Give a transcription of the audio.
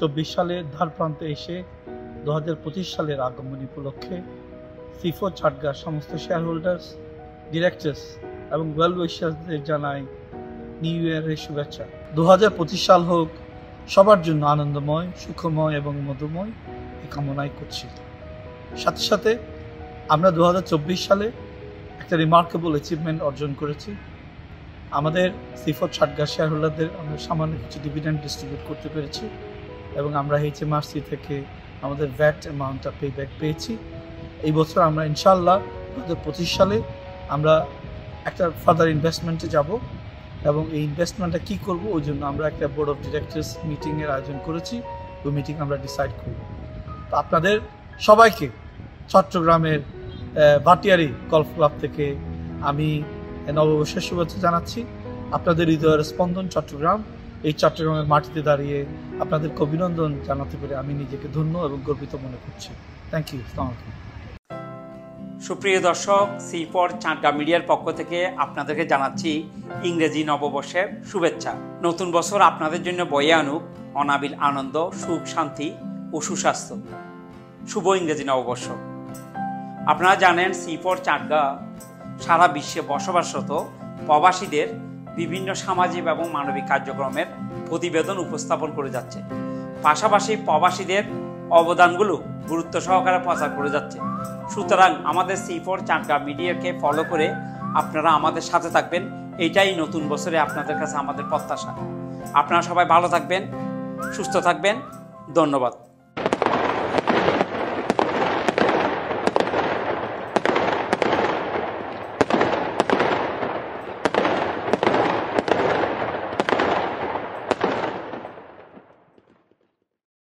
2024 সালের ধারপ্রান্তে এসে 2025 সালের আগমন উপলক্ষে C4 চাটগাঁর সমস্ত শেয়ার হোল্ডার্স, ডিরেক্টর্স এবং ওয়েল উইশার্সদের জানাই নিউ ইয়ারের শুভেচ্ছা। 2025 সাল হোক সবার জন্য আনন্দময়, সুখময় এবং মধুময় এই কামনাই করছি। সাথে সাথে আমরা 2024 সালে একটা রিমার্কেবল অ্যাচিভমেন্ট অর্জন করেছি। আমাদের C4 চাটগাঁ শেয়ার হোল্ডারদের আমরা সামান্য কিছু ডিভিডেন্ড ডিস্ট্রিবিউট করতে পেরেছি এবং আমরা HMRC থেকে আমাদের ভ্যাট অ্যামাউন্টটা পেব্যাক পেয়েছি। এই বছর আমরা ইনশাআল্লাহ 2025 সালে আমরা একটা ফার্দার ইনভেস্টমেন্টে যাব এবং এই ইনভেস্টমেন্টটা কী করব ওই জন্য আমরা একটা বোর্ড অফ ডিরেক্টরস মিটিংয়ের আয়োজন করেছি। ওই মিটিং আমরা ডিসাইড করব। তো আপনাদের সবাইকে চট্টগ্রামের ভাটিয়ারি গলফ ক্লাব থেকে আমি নববর্ষের শুভেচ্ছা জানাচ্ছি। আপনাদের হৃদয়ের স্পন্দন চট্টগ্রাম, এই চট্টগ্রামের মাটিতে দাঁড়িয়ে আপনাদেরকে অভিনন্দন জানাতে পেরে আমি নিজেকে ধন্য এবং গর্বিত মনে করছি। Thank you. আসসালামু আলাইকুম। সুপ্রিয় দর্শক, C4 চাটগাঁ মিডিয়ার পক্ষ থেকে আপনাদেরকে জানাচ্ছি ইংরেজি নববর্ষের শুভেচ্ছা। নতুন বছর আপনাদের জন্য বয়ে আনুক অনাবিল আনন্দ, সুখ, শান্তি ও সুস্বাস্থ্য। শুভ ইংরেজি নববর্ষ। আপনারা জানেন C4 চাটগাঁ সারা বিশ্বে বসবাসরত প্রবাসীদের বিভিন্ন সামাজিক এবং মানবিক কার্যক্রমের প্রতিবেদন উপস্থাপন করে যাচ্ছে। পাশাপাশি প্রবাসীদের অবদানগুলো গুরুত্ব সহকারে প্রচার করে যাচ্ছে। সুতরাং আমাদের C4 চাটগাঁ মিডিয়াকে ফলো করে আপনারা আমাদের সাথে থাকবেন, এইটাই নতুন বছরে আপনাদের কাছে আমাদের প্রত্যাশা। আপনারা সবাই ভালো থাকবেন, সুস্থ থাকবেন। ধন্যবাদ।